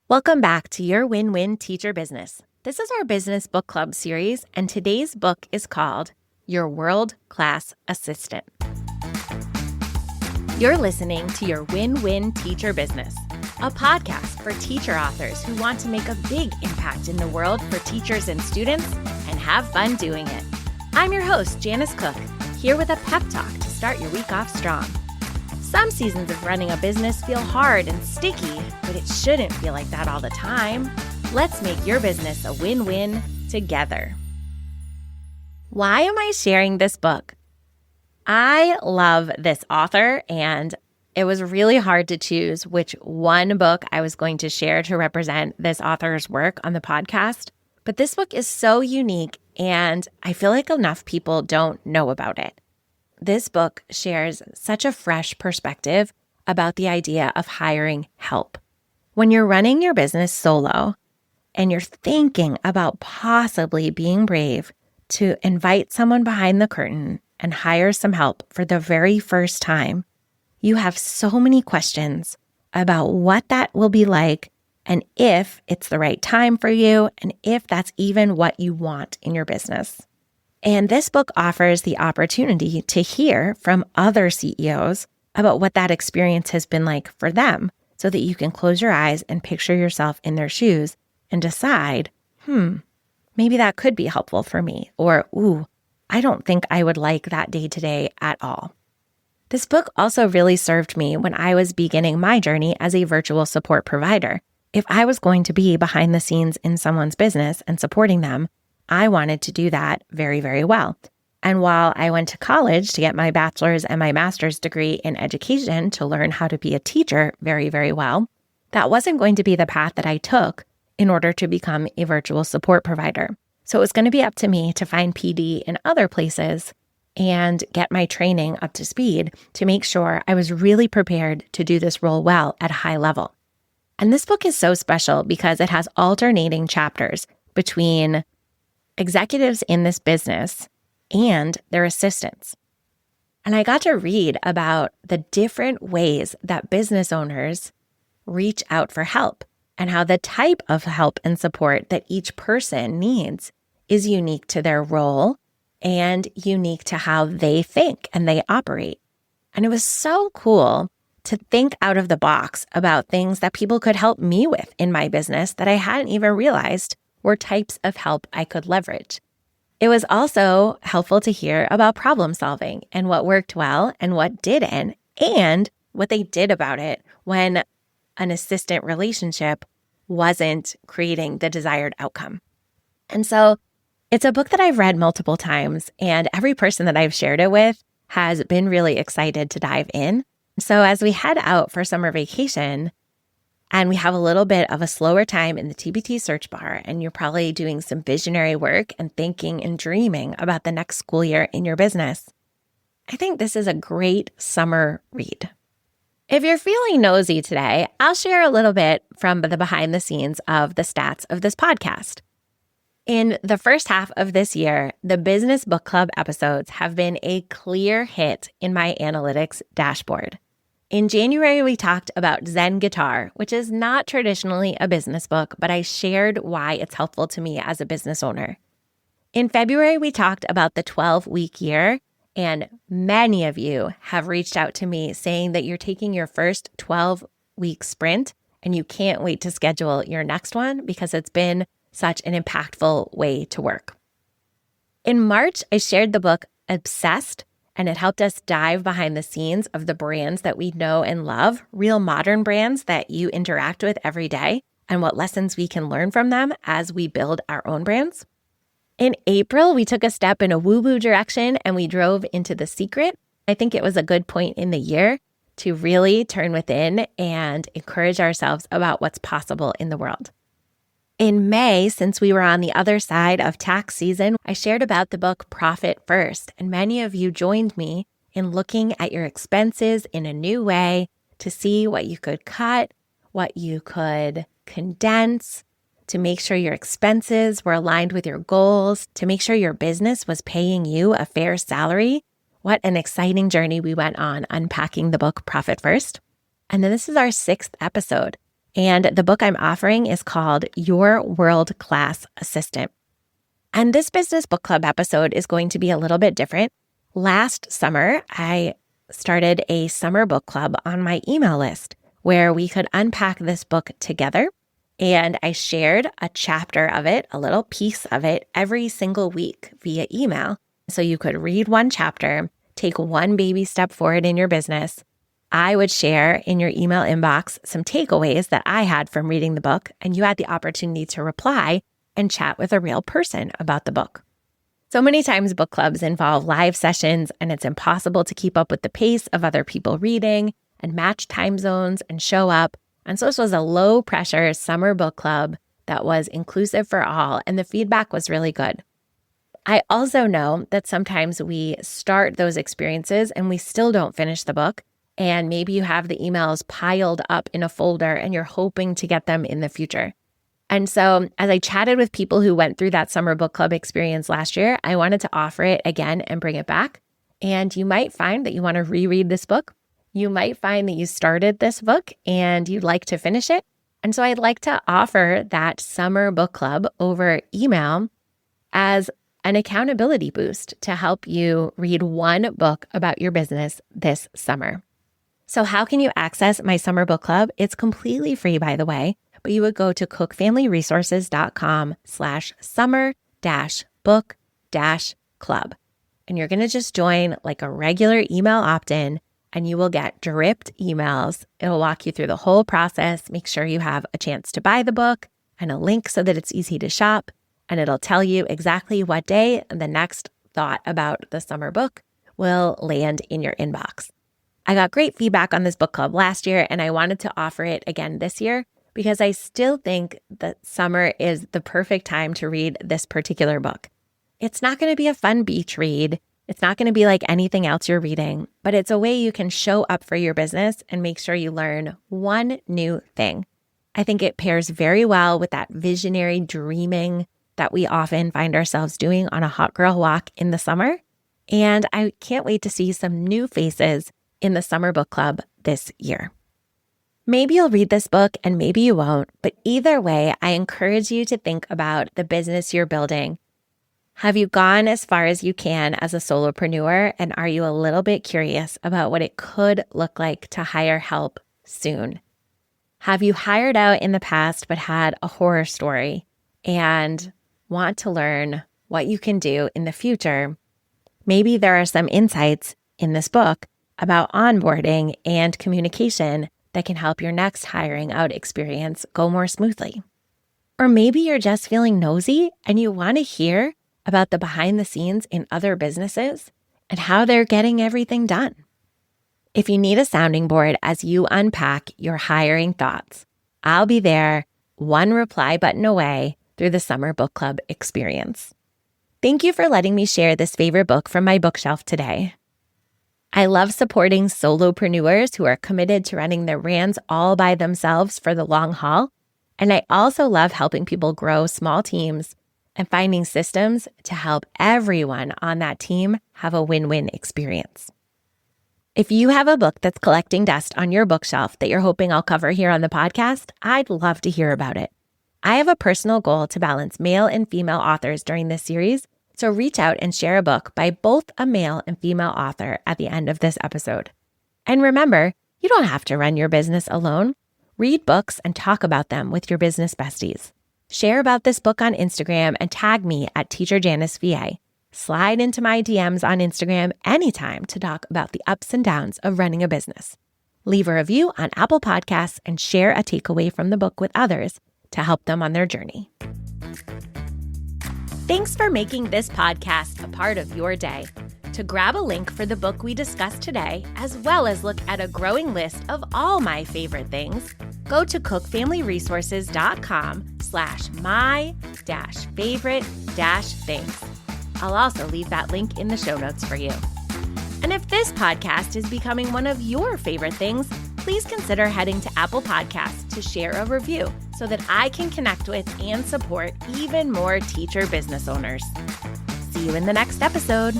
Welcome back to Your Win-Win Teacher Business. This is our business book club series, and today's book is called Your World-Class Assistant. You're listening to Your Win-Win Teacher Business, a podcast for teacher authors who want to make a big impact in the world for teachers and students and have fun doing it. I'm your host, Janice Cook, here with a pep talk to start your week off strong. Some seasons of running a business feel hard and sticky, but it shouldn't feel like that all the time. Let's make your business a win-win together. Why am I sharing this book? I love this author, and it was really hard to choose which one book I was going to share to represent this author's work on the podcast. But this book is so unique, and I feel like enough people don't know about it. This book shares such a fresh perspective about the idea of hiring help. When you're running your business solo and you're thinking about possibly being brave to invite someone behind the curtain and hire some help for the very first time, you have so many questions about what that will be like and if it's the right time for you and if that's even what you want in your business. And this book offers the opportunity to hear from other CEOs about what that experience has been like for them so that you can close your eyes and picture yourself in their shoes and decide, maybe that could be helpful for me, or, I don't think I would like that day-to-day at all. This book also really served me when I was beginning my journey as a virtual support provider. If I was going to be behind the scenes in someone's business and supporting them, I wanted to do that very, very well. And while I went to college to get my bachelor's and my master's degree in education to learn how to be a teacher very, very well, that wasn't going to be the path that I took in order to become a virtual support provider. So it was going to be up to me to find PD in other places and get my training up to speed to make sure I was really prepared to do this role well at a high level. And this book is so special because it has alternating chapters between executives in this business and their assistants. And I got to read about the different ways that business owners reach out for help and how the type of help and support that each person needs is unique to their role and unique to how they think and they operate. And it was so cool to think out of the box about things that people could help me with in my business that I hadn't even realized were types of help I could leverage. It was also helpful to hear about problem solving and what worked well and what didn't, and what they did about it when an assistant relationship wasn't creating the desired outcome. And so it's a book that I've read multiple times, and every person that I've shared it with has been really excited to dive in. So as we head out for summer vacation, and we have a little bit of a slower time in the TBT search bar, and you're probably doing some visionary work and thinking and dreaming about the next school year in your business, I think this is a great summer read. If you're feeling nosy today, I'll share a little bit from the behind the scenes of the stats of this podcast. In the first half of this year, the Business Book Club episodes have been a clear hit in my analytics dashboard. In January, we talked about Zen Guitar, which is not traditionally a business book, but I shared why it's helpful to me as a business owner. In February, we talked about the 12-week year, and many of you have reached out to me saying that you're taking your first 12-week sprint and you can't wait to schedule your next one because it's been such an impactful way to work. In March, I shared the book Obsessed, and it helped us dive behind the scenes of the brands that we know and love, real modern brands that you interact with every day, and what lessons we can learn from them as we build our own brands. In April, we took a step in a woo-woo direction and we drove into The Secret. I think it was a good point in the year to really turn within and encourage ourselves about what's possible in the world. In May, since we were on the other side of tax season, I shared about the book Profit First, and many of you joined me in looking at your expenses in a new way to see what you could cut, what you could condense, to make sure your expenses were aligned with your goals, to make sure your business was paying you a fair salary. What an exciting journey we went on unpacking the book Profit First. And then this is our 6th episode. And the book I'm offering is called Your World-Class Assistant. And this business book club episode is going to be a little bit different. Last summer, I started a summer book club on my email list where we could unpack this book together. And I shared a chapter of it, a little piece of it, every single week via email. So you could read one chapter, take one baby step forward in your business. I would share in your email inbox some takeaways that I had from reading the book, and you had the opportunity to reply and chat with a real person about the book. So many times book clubs involve live sessions, and it's impossible to keep up with the pace of other people reading and match time zones and show up. And so this was a low-pressure summer book club that was inclusive for all, and the feedback was really good. I also know that sometimes we start those experiences and we still don't finish the book. And maybe you have the emails piled up in a folder and you're hoping to get them in the future. And so as I chatted with people who went through that summer book club experience last year, I wanted to offer it again and bring it back. And you might find that you want to reread this book. You might find that you started this book and you'd like to finish it. And so I'd like to offer that summer book club over email as an accountability boost to help you read one book about your business this summer. So how can you access my summer book club? It's completely free, by the way, but you would go to cookfamilyresources.com/summer-book-club. And you're going to just join like a regular email opt-in, and you will get dripped emails. It'll walk you through the whole process, make sure you have a chance to buy the book and a link so that it's easy to shop. And it'll tell you exactly what day the next thought about the summer book will land in your inbox. I got great feedback on this book club last year, and I wanted to offer it again this year because I still think that summer is the perfect time to read this particular book. It's not going to be a fun beach read. It's not going to be like anything else you're reading, but it's a way you can show up for your business and make sure you learn one new thing. I think it pairs very well with that visionary dreaming that we often find ourselves doing on a hot girl walk in the summer. And I can't wait to see some new faces in the summer book club this year. Maybe you'll read this book and maybe you won't, but either way, I encourage you to think about the business you're building. Have you gone as far as you can as a solopreneur, and are you a little bit curious about what it could look like to hire help soon? Have you hired out in the past but had a horror story and want to learn what you can do in the future? Maybe there are some insights in this book about onboarding and communication that can help your next hiring out experience go more smoothly. Or maybe you're just feeling nosy and you want to hear about the behind the scenes in other businesses and how they're getting everything done. If you need a sounding board as you unpack your hiring thoughts, I'll be there, one reply button away through the summer book club experience. Thank you for letting me share this favorite book from my bookshelf today. I love supporting solopreneurs who are committed to running their brands all by themselves for the long haul. And I also love helping people grow small teams and finding systems to help everyone on that team have a win-win experience. If you have a book that's collecting dust on your bookshelf that you're hoping I'll cover here on the podcast, I'd love to hear about it. I have a personal goal to balance male and female authors during this series, so reach out and share a book by both a male and female author at the end of this episode. And remember, you don't have to run your business alone. Read books and talk about them with your business besties. Share about this book on Instagram and tag me at TeacherJaniceVA. Slide into my DMs on Instagram anytime to talk about the ups and downs of running a business. Leave a review on Apple Podcasts and share a takeaway from the book with others to help them on their journey. Thanks for making this podcast a part of your day. To grab a link for the book we discussed today, as well as look at a growing list of all my favorite things, go to cookfamilyresources.com/my-favorite-things. I'll also leave that link in the show notes for you. And if this podcast is becoming one of your favorite things, please consider heading to Apple Podcasts to share a review so that I can connect with and support even more teacher business owners. See you in the next episode.